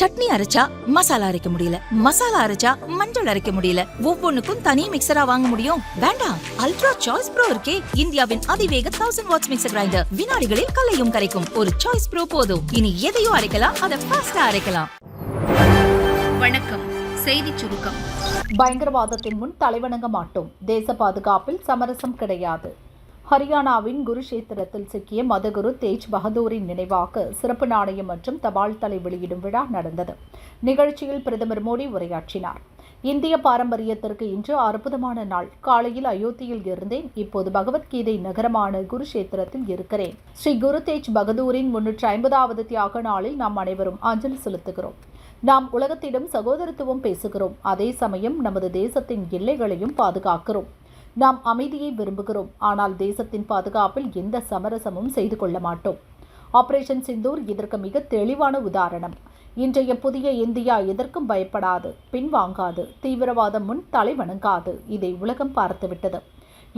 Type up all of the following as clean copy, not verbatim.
சட்னி அரைச்சா மசாலா அரைக்க முடியல, மசாலா அரைச்சா மஞ்சள் அரைக்க முடியல, ஒவ்வொன்னுக்கும் தனி மிக்சரா வாங்க முடியும்? வேண்டாம், அல்ட்ரா சாய்ஸ் ப்ரோ இருக்கே, இந்தியாவின் அதிவேக 1000 வாட்ஸ் மிக்சர் கிரைண்டர், வினாடிகளில் கல்லையும் கரைக்கும். ஒரு சாய்ஸ் ப்ரோ போதும். இனி எதையும் அரைக்கலாம், அதை ஃபாஸ்டா அரைக்கலாம். வணக்கம். செய்தி சுருக்கம். பயங்கரவாதத்தின் முன் தலைவணங்க மாட்டோம், தேச பாதுகாப்பில் சமரசம் கிடையாது. ஹரியானாவின் குருஷேத்திரத்தில் சிக்கிய மதகுரு தேஜ் பகதூரின் நினைவாக சிறப்பு நாணயம் மற்றும் தபால் தலை வெளியிடும் விழா நடந்தது. நிகழ்ச்சியில் பிரதமர் மோடி உரையாற்றினார். இந்திய பாரம்பரியத்திற்கு இன்று அற்புதமான நாள். காலையில் அயோத்தியில் இருந்தேன், இப்போது பகவத்கீதை நகரமான குருஷேத்திரத்தில் இருக்கிறேன். ஸ்ரீ குரு தேஜ் பகதூரின் 350வது தியாக நாளில் நாம் அனைவரும் அஞ்சலி செலுத்துகிறோம். நாம் உலகத்திடம் சகோதரத்துவம் பேசுகிறோம், அதே சமயம் நமது தேசத்தின் எல்லைகளையும் பாதுகாக்கிறோம். நாம் அமைதியை விரும்புகிறோம், ஆனால் தேசத்தின் பாதுகாப்பில் எந்த சமரசமும் செய்து கொள்ள மாட்டோம். ஆபரேஷன் சிந்தூர் இதற்கு மிக தெளிவான உதாரணம். இன்றைய புதிய இந்தியா எதற்கும் பயப்படாது, பின்வாங்காது, தீவிரவாதம் முன் தலை வணங்காது. இதை உலகம் பார்த்துவிட்டது.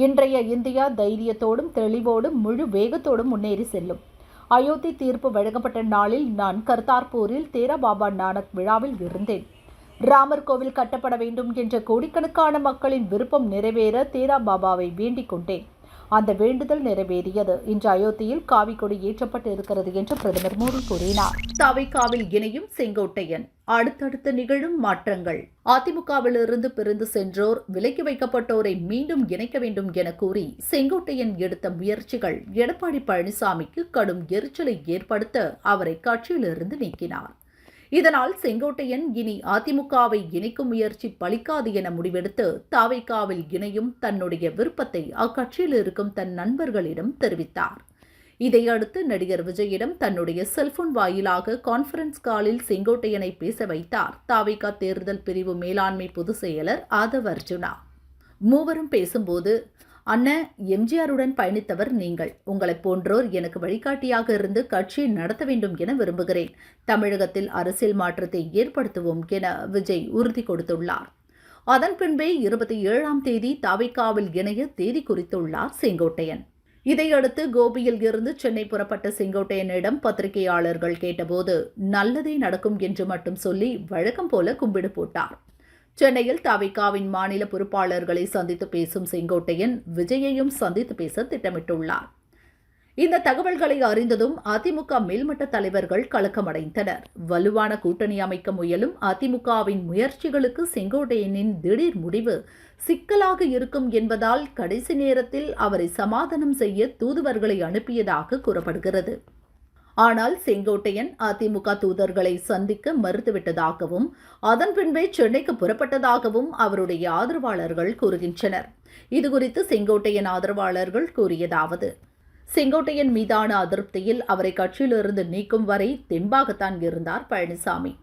இன்றைய இந்தியா தைரியத்தோடும் தெளிவோடும் முழு வேகத்தோடும் முன்னேறி செல்லும். அயோத்தி தீர்ப்பு வழங்கப்பட்ட நாளில் நான் கர்தார்பூரில் தேரா பாபா நானக் விழாவில் இருந்தேன். ராமர் கோவில் கட்டப்பட வேண்டும் என்ற கோடிக்கணக்கான மக்களின் விருப்பம் நிறைவேற தேரா பாபாவை வேண்டிக் கொண்டேன். அந்த வேண்டுதல் நிறைவேறியது. இன்று அயோத்தியில் காவி கொடி ஏற்றப்பட்டு இருக்கிறது என்று பிரதமர் மோடி கூறினார். தவிகாவில் இணையும் செங்கோட்டையன். அடுத்தடுத்து நிகழும் மாற்றங்கள். அதிமுகவிலிருந்து பிரிந்து சென்றோர், விலக்கி வைக்கப்பட்டோரை மீண்டும் இணைக்க வேண்டும் என கூறி செங்கோட்டையன் எடுத்த முயற்சிகள் எடப்பாடி பழனிசாமிக்கு கடும் எரிச்சலை ஏற்படுத்த அவரை கட்சியிலிருந்து நீக்கினார். இதனால் செங்கோட்டையன் இனி அதிமுகவை இணைக்கும் முயற்சி பலிக்காது என முடிவெடுத்து தவிகாவில் இணையும் தன்னுடைய விருப்பத்தை அக்கட்சியில் இருக்கும் தன் நண்பர்களிடம் தெரிவித்தார். இதையடுத்து நடிகர் விஜயிடம் தன்னுடைய செல்போன் வாயிலாக கான்ஃபரன்ஸ் காலில் செங்கோட்டையனை பேச வைத்தார் தவிக தேர்தல் பிரிவு மேலாண்மை பொதுச் செயலர் ஆதவ் அர்ஜுனா. மூவரும் பேசும்போது, அண்ணன், எம்ஜிஆருடன் பயணித்தவர் நீங்கள். உங்களைப் போன்றோர் எனக்கு வழிகாட்டியாக இருந்து கட்சியை நடத்த வேண்டும் என விரும்புகிறேன். தமிழகத்தில் அரசியல் மாற்றத்தை ஏற்படுத்துவோம் என விஜய் உறுதி கொடுத்துள்ளார். அதன் பின்பே 27ஆம் தேதி தவிகாவில் இணைய தேதி குறித்துள்ளார் செங்கோட்டையன். இதையடுத்து கோபியில் இருந்து சென்னை புறப்பட்ட செங்கோட்டையனிடம் பத்திரிகையாளர்கள் கேட்டபோது நல்லதே நடக்கும் என்று மட்டும் சொல்லி வழக்கம் போல கும்பிடு போட்டார். சென்னையில் தவிகாவின் மாநில பொறுப்பாளர்களை சந்தித்து பேசும் செங்கோட்டையன் விஜயையும் சந்தித்து பேச திட்டமிட்டுள்ளார். இந்த தகவல்களை அறிந்ததும் அதிமுக மேல்மட்ட தலைவர்கள் கலக்கமடைந்தனர். வலுவான கூட்டணி அமைக்க முயலும் அதிமுகவின் முயற்சிகளுக்கு செங்கோட்டையனின் திடீர் முடிவு சிக்கலாக இருக்கும் என்பதால் கடைசி நேரத்தில் அவரை சமாதானம் செய்ய தூதுவர்களை அனுப்பியதாக கூறப்படுகிறது. ஆனால் செங்கோட்டையன் அதிமுக தூதர்களை சந்திக்க மறுத்துவிட்டதாகவும் அதன் பின்பே சென்னைக்கு புறப்பட்டதாகவும் அவருடைய ஆதரவாளர்கள் கூறுகின்றனர். இதுகுறித்து செங்கோட்டையன் ஆதரவாளர்கள் கூறியதாவது: செங்கோட்டையன் மீதான அதிருப்தியில் அவரை கட்சியிலிருந்து நீக்கும் வரை தெம்பாகத்தான் இருந்தார் பழனிசாமி.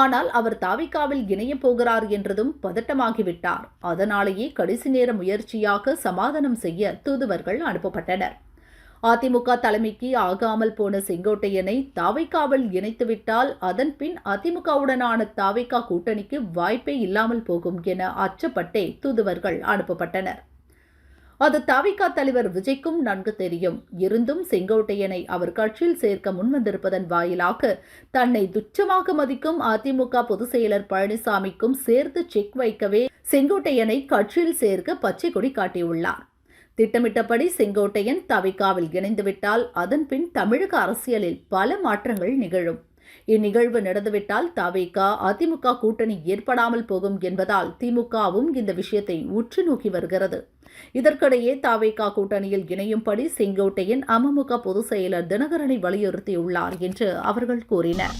ஆனால் அவர் தவிகாவில் இணையப் போகிறார் என்றதும் பதட்டமாகிவிட்டார். அதனாலேயே கடைசி நேர முயற்சியாக சமாதானம் செய்ய தூதுவர்கள் அனுப்பப்பட்டனர். அதிமுக தலைமைக்கு ஆகாமல் போன செங்கோட்டையனை தவிகாவில் இணைத்துவிட்டால் அதன் பின் அதிமுகவுடனான தவிக கூட்டணிக்கு வாய்ப்பே இல்லாமல் போகும் என அச்சப்பட்டே தூதுவர்கள் அனுப்பப்பட்டனர். அது தவிக தலைவர் விஜய்க்கும் நன்கு தெரியும். இருந்தும் செங்கோட்டையனை அவர் கட்சியில் சேர்க்க முன்வந்திருப்பதன் வாயிலாக தன்னை துச்சமாக மதிக்கும் அதிமுக பொதுச் செயலர் பழனிசாமிக்கும் சேர்த்து செக் வைக்கவே செங்கோட்டையனை கட்சியில் சேர்க்க பச்சை கொடி காட்டியுள்ளார். திட்டமிட்டபடி செங்கோட்டையன் தவிகாவில் இணைந்துவிட்டால் அதன் பின் தமிழக அரசியலில் பல மாற்றங்கள் நிகழும். இந்நிகழ்வு நடந்துவிட்டால் தவிக அதிமுக கூட்டணி ஏற்படாமல் போகும் என்பதால் திமுகவும் இந்த விஷயத்தை உற்று நோக்கி வருகிறது. இதற்கிடையே தவிக கூட்டணியில் இணையும்படி செங்கோட்டையன் அமமுக பொதுச் செயலர் தினகரனை வலியுறுத்தியுள்ளார் என்று அவர்கள் கூறினர்.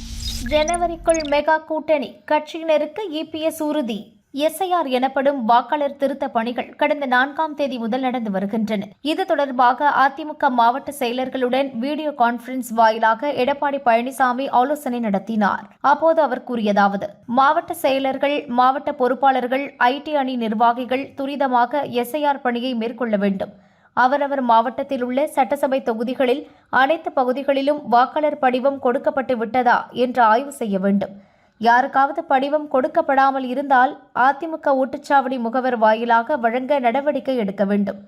ஜனவரிக்குள் மெகா கூட்டணி, கட்சியினருக்கு இபிஎஸ் உறுதி. எஸ்ஐஆர் எனப்படும் வாக்காளர் திருத்த பணிகள் கடந்த 4ஆம் தேதி முதல் நடந்து வருகின்றன. இது தொடர்பாக அதிமுக மாவட்ட செயலர்களுடன் வீடியோ கான்பரன்ஸ் வாயிலாக எடப்பாடி பழனிசாமி ஆலோசனை நடத்தினார். அப்போது அவர் கூறியதாவது: மாவட்ட செயலர்கள், மாவட்ட பொறுப்பாளர்கள், ஐடி அணி நிர்வாகிகள் துரிதமாக எஸ்ஐஆர் பணியை மேற்கொள்ள வேண்டும். அவரவர் மாவட்டத்தில் உள்ள சட்டசபை தொகுதிகளில் அனைத்து பகுதிகளிலும் வாக்காளர் படிவம் கொடுக்கப்பட்டு விட்டதா என்று ஆய்வு செய்ய வேண்டும். யாருக்காவது படிவம் கொடுக்கப்படாமல் இருந்தால் அதிமுக ஓட்டுச்சாவடி முகவர் வாயிலாக வழங்க நடவடிக்கை எடுக்க வேண்டும்.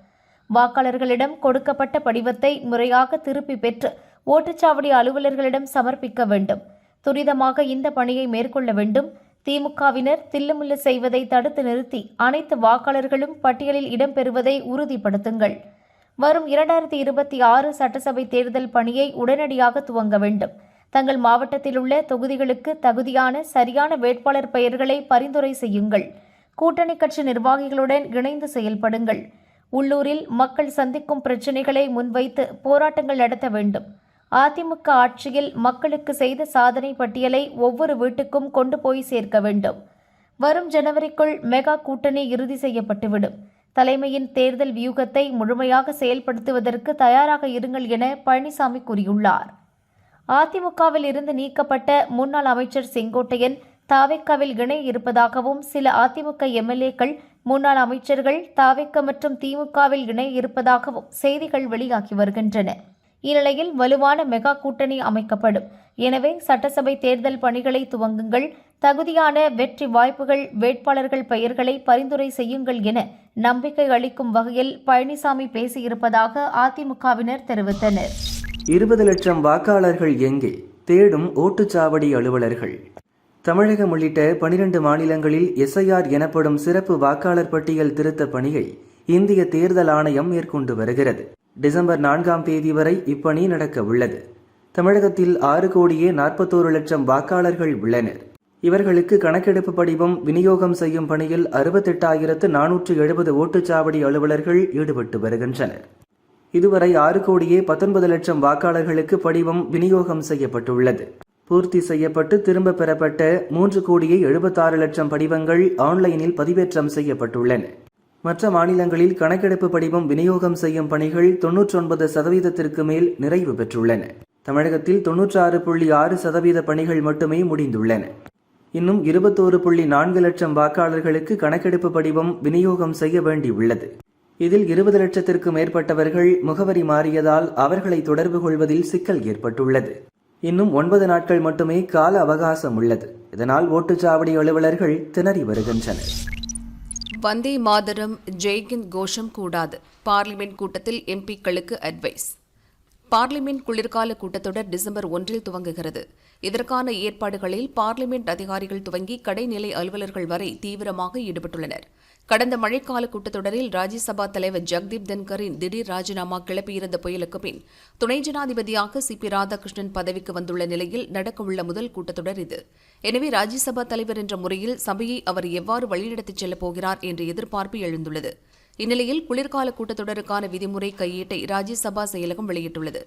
வாக்காளர்களிடம் கொடுக்கப்பட்ட படிவத்தை முறையாக திருப்பி பெற்று ஓட்டுச்சாவடி அலுவலர்களிடம் சமர்ப்பிக்க வேண்டும். துரிதமாக இந்த பணியை மேற்கொள்ள வேண்டும். திமுகவினர் தில்லுமுல்லு செய்வதை தடுத்து நிறுத்தி அனைத்து வாக்காளர்களும் பட்டியலில் இடம்பெறுவதை உறுதிப்படுத்துங்கள். வரும் 2026 சட்டசபை தேர்தல் பணியை உடனடியாக துவங்க வேண்டும். தங்கள் மாவட்டத்தில் உள்ள தொகுதிகளுக்கு தகுதியான சரியான வேட்பாளர் பெயர்களை பரிந்துரை செய்யுங்கள். கூட்டணி கட்சி நிர்வாகிகளுடன் இணைந்து செயல்படுங்கள். உள்ளூரில் மக்கள் சந்திக்கும் பிரச்சினைகளை முன்வைத்து போராட்டங்கள் நடத்த வேண்டும். அதிமுக ஆட்சியில் மக்களுக்கு செய்த சாதனை பட்டியலை ஒவ்வொரு வீட்டுக்கும் கொண்டு போய் சேர்க்க வேண்டும். வரும் ஜனவரிக்குள் மெகா கூட்டணி இறுதி செய்யப்பட்டுவிடும். தலைமையின் தேர்தல் வியூகத்தை முழுமையாக செயல்படுத்துவதற்கு தயாராக இருங்கள் என பழனிசாமி கூறியுள்ளார். அதிமுகவில் இருந்து நீக்கப்பட்ட முன்னாள் அமைச்சர் செங்கோட்டையன் தாவேக்காவில் இணைய இருப்பதாகவும் சில அதிமுக எம்எல்ஏக்கள் முன்னாள் அமைச்சர்கள் தாவேக்க மற்றும் திமுகவில் இணைய இருப்பதாகவும் செய்திகள் வெளியாகி வருகின்றன. இந்நிலையில் வலுவான மெகா கூட்டணி அமைக்கப்படும். எனவே சட்டசபை தேர்தல் பணிகளை துவங்குங்கள். தகுதியான வெற்றி வாய்ப்புகள் வேட்பாளர்கள் பெயர்களை பரிந்துரை செய்யுங்கள் என நம்பிக்கை அளிக்கும் வகையில் பழனிசாமி பேசியிருப்பதாக அதிமுகவினர் தெரிவித்தனர். 20 லட்சம் வாக்காளர்கள் எங்கே தேடும் ஓட்டுச்சாவடி அலுவலர்கள். தமிழகம் உள்ளிட்ட 12 மாநிலங்களில் SIR எனப்படும் சிறப்பு வாக்காளர் பட்டியல் திருத்த பணியை இந்திய தேர்தல் ஆணையம் மேற்கொண்டு வருகிறது. டிசம்பர் 4ஆம் தேதி வரை இப்பணி நடக்க உள்ளது. தமிழகத்தில் 6,41,00,000 வாக்காளர்கள் உள்ளனர். இவர்களுக்கு கணக்கெடுப்பு படிவம் விநியோகம் செய்யும் பணியில் 68,470 ஓட்டுச்சாவடி அலுவலர்கள் ஈடுபட்டு வருகின்றனர். இதுவரை 6,19,00,000 வாக்காளர்களுக்கு படிவம் விநியோகம் செய்யப்பட்டுள்ளது. பூர்த்தி செய்யப்பட்டு திரும்ப பெறப்பட்ட 3,76,00,000 படிவங்கள் ஆன்லைனில் பதிவேற்றம் செய்யப்பட்டுள்ளன. மற்ற மாநிலங்களில் கணக்கெடுப்பு படிவம் விநியோகம் செய்யும் பணிகள் 99% மேல் நிறைவு பெற்றுள்ளன. தமிழகத்தில் 96.6% பணிகள் மட்டுமே முடிந்துள்ளன. இன்னும் 21.4 லட்சம் வாக்காளர்களுக்கு கணக்கெடுப்பு படிவம் விநியோகம் செய்ய வேண்டியுள்ளது. இதில் 20 லட்சத்திற்கு மேற்பட்டவர்கள் முகவரி மாறியதால் அவர்களை தொடர்பு கொள்வதில் சிக்கல் ஏற்பட்டுள்ளது. இன்னும் 9 நாட்கள் மட்டுமே கால அவகாசம் உள்ளது. இதனால் ஓட்டுச்சாவடி அலுவலர்கள் திணறி வருகின்றனர். வந்தே மாதரம் ஜெய்ஹிந்த் கோஷம் கூடாது. பார்லிமெண்ட் கூட்டத்தில் எம்பிக்களுக்கு அட்வைஸ். பார்லிமெண்ட் குளிர்கால கூட்டத்தொடர் டிசம்பர் 1 துவங்குகிறது. இதற்கான ஏற்பாடுகளில் பார்லிமெண்ட் அதிகாரிகள் துவங்கி கடைநிலை அலுவலர்கள் வரை தீவிரமாக ஈடுபட்டுள்ளனர். கடந்த மழைக்கால கூட்டத்தொடரில் ராஜ்யசபா தலைவர் ஜெகதீப் தன்கரின் திடீர் ராஜினாமா கிளப்பியிருந்த புயலுக்கு பின் துணை ஜனாதிபதியாக CP ராதாகிருஷ்ணன் பதவிக்கு வந்துள்ள நிலையில் நடக்கவுள்ள முதல் கூட்டத்தொடர் இது. எனவே ராஜ்யசபா தலைவர் என்ற முறையில் சபையை அவர் எவ்வாறு வழிநடத்திச் செல்லப் போகிறார் என்ற எதிர்பார்ப்பு எழுந்துள்ளது. இந்நிலையில் குளிர்கால கூட்டத்தொடருக்கான விதிமுறை கையேட்டை ராஜ்யசபா செயலகம் வெளியிட்டுள்ளது.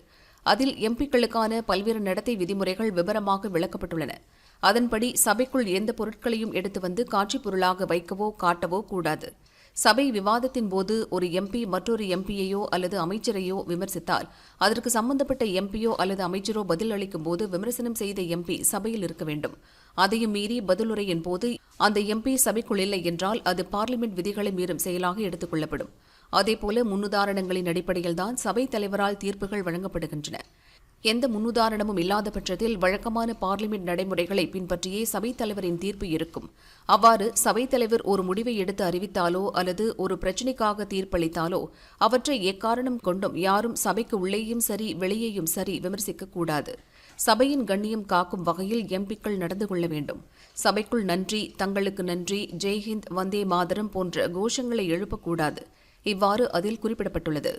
அதில் எம்பிக்களுக்கான பல்வேறு நடத்தை விதிமுறைகள் விவரமாக விளக்கப்பட்டுள்ளன. அதன்படி சபைக்குள் எந்த பொருட்களையும் எடுத்து வந்து காட்சி பொருளாக வைக்கவோ காட்டவோ கூடாது. சபை விவாதத்தின் போது ஒரு எம்பி மற்றொரு எம்பியையோ அல்லது அமைச்சரையோ விமர்சித்தால் அதற்கு சம்பந்தப்பட்ட எம்பியோ அல்லது அமைச்சரோ பதில் அளிக்கும் போது விமர்சனம் செய்த எம்பி சபையில் இருக்க வேண்டும். அதையும் மீறி பதிலுரையின் போது அந்த எம்பி சபைக்குள் இல்லை என்றால் அது பார்லிமெண்ட் விதிகளை மீறும் செயலாக எடுத்துக் கொள்ளப்படும். அதேபோல முன்னுதாரணங்களின் அடிப்படையில்தான் சபை தலைவரால் தீர்ப்புகள் வழங்கப்படுகின்றன. எந்த முன்னுதாரணமும் இல்லாத பட்சத்தில் வழக்கமான பார்லிமெண்ட் நடைமுறைகளை பின்பற்றியே சபைத் தலைவரின் தீர்ப்பு இருக்கும். அவ்வாறு சபைத் தலைவர் ஒரு முடிவை எடுத்து அறிவித்தாலோ அல்லது ஒரு பிரச்சினைக்காக தீர்ப்பளித்தாலோ அவற்றை எக்காரணம் கொண்டும் யாரும் சபைக்கு உள்ளேயும் சரி வெளியேயும் சரி விமர்சிக்கக்கூடாது. சபையின் கண்ணியம் காக்கும் வகையில் எம்பிக்கள் நடந்து கொள்ள வேண்டும். சபைக்குள் நன்றி, தங்களுக்கு நன்றி, ஜெய்ஹிந்த், வந்தே மாதரம் போன்ற கோஷங்களை எழுப்பக்கூடாது. இவ்வாறு அதில் குறிப்பிடப்பட்டுள்ளது.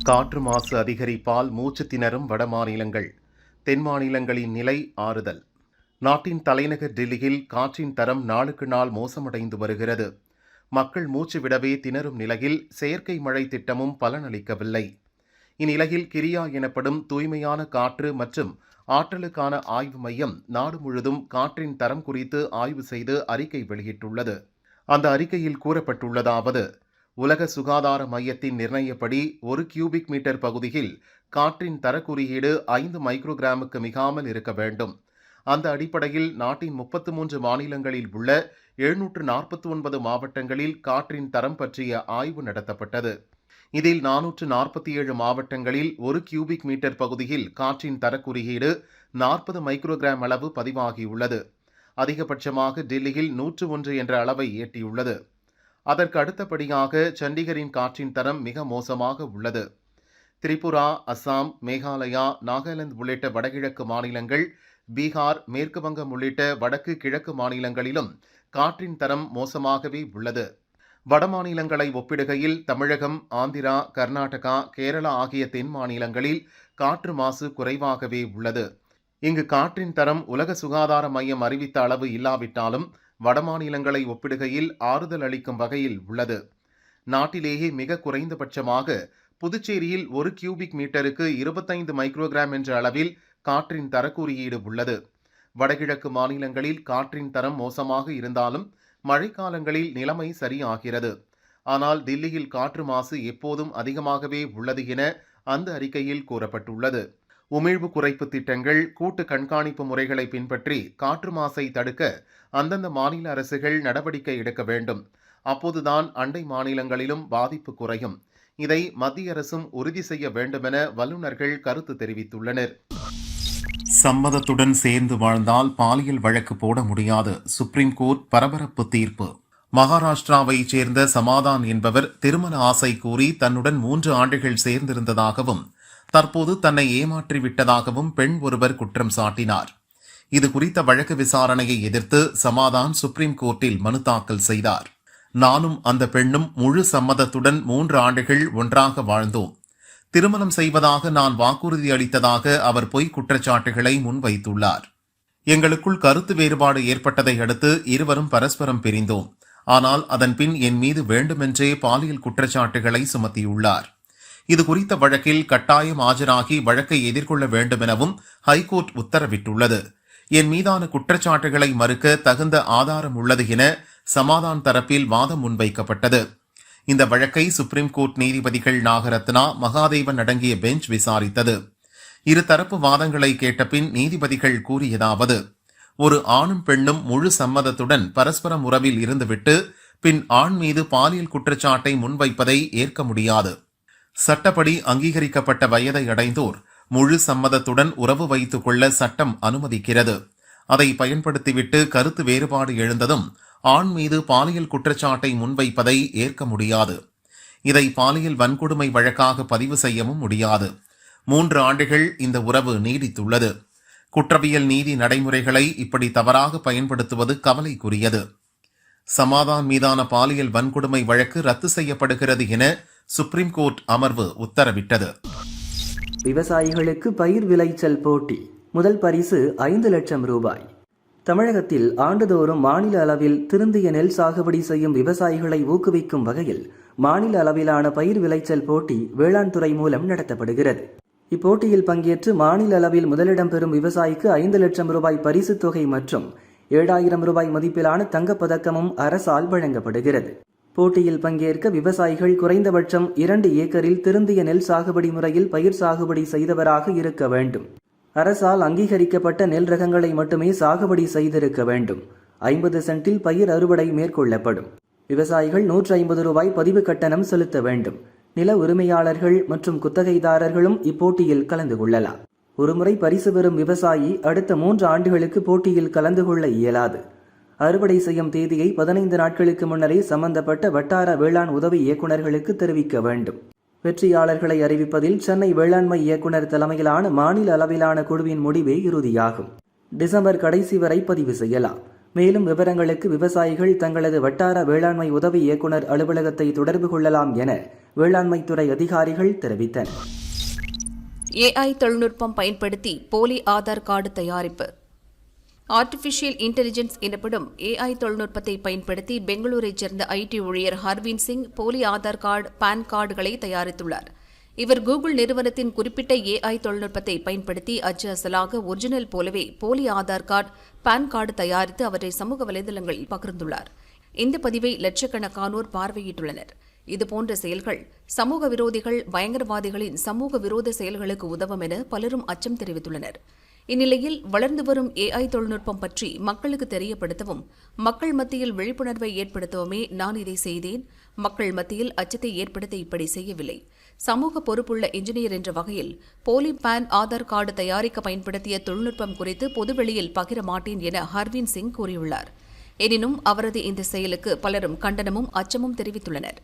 காற்று மாசு அதிகரிப்பால் மூச்சு திணறும் வட மாநிலங்கள். தென் மாநிலங்களின் நிலை ஆறுதல். நாட்டின் தலைநகர் டெல்லியில் காற்றின் தரம் நாளுக்கு நாள் மோசமடைந்து வருகிறது. மக்கள் மூச்சு விடவே திணறும் நிலையில் செயற்கை மழை திட்டமும் பலனளிக்கவில்லை. இந்நிலையில் கிரியா எனப்படும் தூய்மையான காற்று மற்றும் ஆற்றலுக்கான ஆய்வு மையம் நாடு முழுவதும் காற்றின் தரம் குறித்து ஆய்வு செய்து அறிக்கை வெளியிட்டுள்ளது. அந்த அறிக்கையில் கூறப்பட்டுள்ளதாவது: உலக சுகாதார மையத்தின் நிர்ணயப்படி 1 கியூபிக் மீட்டர் பகுதியில் காற்றின் தர குறியீடு 5 மைக்ரோகிராமுக்கு மிகாமல் இருக்க வேண்டும். அந்த அடிப்படையில் நாட்டின் 33 மாநிலங்களில் உள்ள 749 மாவட்டங்களில் காற்றின் தரம் பற்றிய ஆய்வு நடத்தப்பட்டது. இதில் 447 மாவட்டங்களில் 1 கியூபிக் மீட்டர் பகுதியில் காற்றின் தர குறியீடு 40 மைக்ரோகிராம் அளவு பதிவாகியுள்ளது. அதிகபட்சமாக டெல்லியில் 101 என்ற அளவை எட்டியுள்ளது. அதற்கு அடுத்தபடியாக சண்டிகரின் காற்றின் தரம் மிக மோசமாக உள்ளது. திரிபுரா, அசாம், மேகாலயா, நாகாலாந்து உள்ளிட்ட வடகிழக்கு மாநிலங்கள் பீகார், மேற்கு வங்கம் உள்ளிட்ட வடக்கு கிழக்கு மாநிலங்களிலும் காற்றின் தரம் மோசமாகவே உள்ளது. வட மாநிலங்களை ஒப்பிடுகையில் தமிழகம், ஆந்திரா, கர்நாடகா, கேரளா ஆகிய தென் மாநிலங்களில் காற்று மாசு குறைவாகவே உள்ளது. இங்கு காற்றின் தரம் உலக சுகாதார மையம் அறிவித்த அளவு இல்லாவிட்டாலும் வட மாநிலங்களை ஒப்பிடுகையில் ஆறுதல் அளிக்கும் வகையில் உள்ளது. நாட்டிலேயே மிக குறைந்தபட்சமாக புதுச்சேரியில் 1 கியூபிக் மீட்டருக்கு 25 மைக்ரோகிராம் என்ற அளவில் காற்றின் தரக்குறியீடு உள்ளது. வடகிழக்கு மாநிலங்களில் காற்றின் தரம் மோசமாக இருந்தாலும் மழைக்காலங்களில் நிலைமை சரியாகிறது. ஆனால் தில்லியில் காற்று மாசு எப்போதும் அதிகமாகவே உள்ளது என அந்த அறிக்கையில் கூறப்பட்டுள்ளது. உமிழ்வு குறைப்பு திட்டங்கள், கூட்டு கண்காணிப்பு முறைகளை பின்பற்றி காற்று மாசை தடுக்க அந்தந்த மாநில அரசுகள் நடவடிக்கை எடுக்க வேண்டும். அப்போதுதான் அண்டை மாநிலங்களிலும் பாதிப்பு குறையும். இதை மத்திய அரசும் உறுதி செய்ய வேண்டுமென வல்லுநர்கள் கருத்து தெரிவித்துள்ளனர். சம்மதத்துடன் சேர்ந்து வாழ்ந்தால் பாலியல் வழக்கு போட முடியாது. சுப்ரீம் கோர்ட் பரபரப்பு தீர்ப்பு. மகாராஷ்டிராவைச் சேர்ந்த சமாதான் என்பவர் திருமண ஆசை கூறி தன்னுடன் 3 ஆண்டுகள் சேர்ந்திருந்ததாகவும் தற்போது தன்னை ஏமாற்றிவிட்டதாகவும் பெண் ஒருவர் குற்றம் சாட்டினார். இது குறித்த வழக்கு விசாரணையை எதிர்த்து சமாதான் சுப்ரீம் கோர்ட்டில் மனு தாக்கல் செய்தார். நானும் அந்த பெண்ணும் முழு சம்மதத்துடன் 3 ஆண்டுகள் ஒன்றாக வாழ்ந்தோம். திருமணம் செய்வதாக நான் வாக்குறுதி அளித்ததாக அவர் பொய் குற்றச்சாட்டுகளை முன்வைத்துள்ளார். எங்களுக்குள் கருத்து வேறுபாடு ஏற்பட்டதை அடுத்து இருவரும் பரஸ்பரம் பிரிந்தோம். ஆனால் அதன் பின் என் மீது வேண்டுமென்றே பாலியல் குற்றச்சாட்டுகளை சுமத்தியுள்ளார். இது குறித்த வழக்கில் கட்டாயம் ஆஜராகி வழக்கை எதிர்கொள்ள வேண்டுமெனவும் ஹைகோர்ட் உத்தரவிட்டுள்ளது. என் மீதான குற்றச்சாட்டுகளை மறுக்க தகுந்த ஆதாரம் உள்ளது என சமாதான் தரப்பில் வாதம் முன்வைக்கப்பட்டது. இந்த வழக்கை சுப்ரீம் கோர்ட் நீதிபதிகள் நாகரத்னா, மகாதேவன் அடங்கிய பெஞ்ச் விசாரித்தது. இருதரப்பு வாதங்களை கேட்ட பின் நீதிபதிகள் கூறியதாவது: ஒரு ஆணும் பெண்ணும் முழு சம்மதத்துடன் பரஸ்பரம் உறவில் இருந்துவிட்டு பின் ஆண் மீது பாலியல் குற்றச்சாட்டை முன்வைப்பதை ஏற்க முடியாது. சட்டப்படி அங்கீகரிக்கப்பட்ட வயதை அடைந்தோர் முழு சம்மதத்துடன் உறவு வைத்துக் கொள்ள சட்டம் அனுமதிக்கிறது. அதை பயன்படுத்திவிட்டு கருத்து வேறுபாடு எழுந்ததும் ஆண் மீது பாலியல் குற்றச்சாட்டை முன்வைப்பதை ஏற்க முடியாது. இதை பாலியல் வன்கொடுமை வழக்காக பதிவு செய்யவும் முடியாது. 3 ஆண்டுகள் இந்த உறவு நீடித்துள்ளது. குற்றவியல் நீதி நடைமுறைகளை இப்படி தவறாக பயன்படுத்துவது கவலைக்குரியது. சமாதான் மீதான பாலியல் வன்கொடுமை வழக்கு ரத்து செய்யப்படுகிறது என சுப்ரீம் கோர்ட் அமர்வு உத்தரவிட்டது. விவசாயிகளுக்கு பயிர் விளைச்சல் போட்டி. முதல் பரிசு 5 லட்சம் ரூபாய். தமிழகத்தில் ஆண்டுதோறும் மாநில அளவில் திருந்திய நெல் சாகுபடி செய்யும் விவசாயிகளை ஊக்குவிக்கும் வகையில் மாநில அளவிலான பயிர் விளைச்சல் போட்டி வேளாண் துறை மூலம் நடத்தப்படுகிறது. இப்போட்டியில் பங்கேற்று மாநில அளவில் முதலிடம் பெறும் விவசாயிக்கு 5 லட்சம் ரூபாய் பரிசுத் தொகை மற்றும் 7,000 ரூபாய் மதிப்பிலான தங்கப்பதக்கமும் அரசால் வழங்கப்படுகிறது. போட்டியில் பங்கேற்க விவசாயிகள் குறைந்தபட்சம் 2 ஏக்கரில் திருந்திய நெல் சாகுபடி முறையில் பயிர் சாகுபடி செய்தவராக இருக்க வேண்டும். அரசால் அங்கீகரிக்கப்பட்ட நெல் ரகங்களை மட்டுமே சாகுபடி செய்திருக்க வேண்டும். 50 சென்டில் பயிர் அறுவடை மேற்கொள்ளப்படும். விவசாயிகள் 150 ரூபாய் பதிவு கட்டணம் செலுத்த வேண்டும். நில உரிமையாளர்கள் மற்றும் குத்தகைதாரர்களும் இப்போட்டியில் கலந்து கொள்ளலாம். ஒருமுறை பரிசு பெறும் விவசாயி அடுத்த 3 ஆண்டுகளுக்கு போட்டியில் கலந்து கொள்ள இயலாது. அறுவடை செய்யும் தேதியை 15 நாட்களுக்கு முன்னரே சம்பந்தப்பட்ட வட்டார வேளாண் உதவி இயக்குநர்களுக்கு தெரிவிக்க வேண்டும். வெற்றியாளர்களை அறிவிப்பதில் சென்னை வேளாண்மை இயக்குநர் தலைமையிலான மாநில அளவிலான குழுவின் முடிவே இறுதியாகும். டிசம்பர் கடைசி வரை பதிவு செய்யலாம். மேலும் விவரங்களுக்கு விவசாயிகள் தங்களது வட்டார வேளாண்மை உதவி இயக்குநர் அலுவலகத்தை தொடர்பு கொள்ளலாம் என வேளாண்மைத்துறை அதிகாரிகள் தெரிவித்தனர். AI தொழில்நுட்பம் பயன்படுத்தி போலி ஆதார் கார்டு தயாரிப்பு. ஆர்டிபிஷியல் இன்டெலிஜென்ஸ் எனப்படும் AI தொழில்நுட்பத்தை பயன்படுத்தி பெங்களூரைச் சேர்ந்த IT ஊழியர் ஹர்வீன் சிங் போலி ஆதார் கார்டு, பான் கார்டுகளை தயாரித்துள்ளார். இவர் கூகுள் நிறுவனத்தின் குறிப்பிட்ட AI தொழில்நுட்பத்தை பயன்படுத்தி அச்சு அசலாக ஒரிஜினல் போலவே போலி ஆதார் கார்டு, பான் கார்டு தயாரித்து அவற்றை சமூக வலைதளங்களில் பகிர்ந்துள்ளார். இந்த பதிவை லட்சக்கணக்கானோர் பார்வையிட்டுள்ளனர். இதுபோன்ற செயல்கள் சமூக விரோதிகள், பயங்கரவாதிகளின் சமூக விரோத செயல்களுக்கு உதவும் என பலரும் அச்சம் தெரிவித்துள்ளனர். இந்நிலையில் வளர்ந்து வரும் AI தொழில்நுட்பம் பற்றி மக்களுக்கு தெரியப்படுத்தவும், மக்கள் மத்தியில் விழிப்புணர்வை ஏற்படுத்தவுமே நான் இதை செய்தேன். மக்கள் மத்தியில் அச்சத்தை ஏற்படுத்த இப்படி செய்யவில்லை. சமூக பொறுப்புள்ள என்ஜினியர் என்ற வகையில் போலி பான் ஆதார் கார்டு தயாரிக்க பயன்படுத்திய தொழில்நுட்பம் குறித்து பொதுவெளியில் பகிர மாட்டேன் என ஹர்வீன் சிங் கூறியுள்ளார். எனினும் அவரது இந்த செயலுக்கு பலரும் கண்டனமும் அச்சமும் தெரிவித்துள்ளனர்.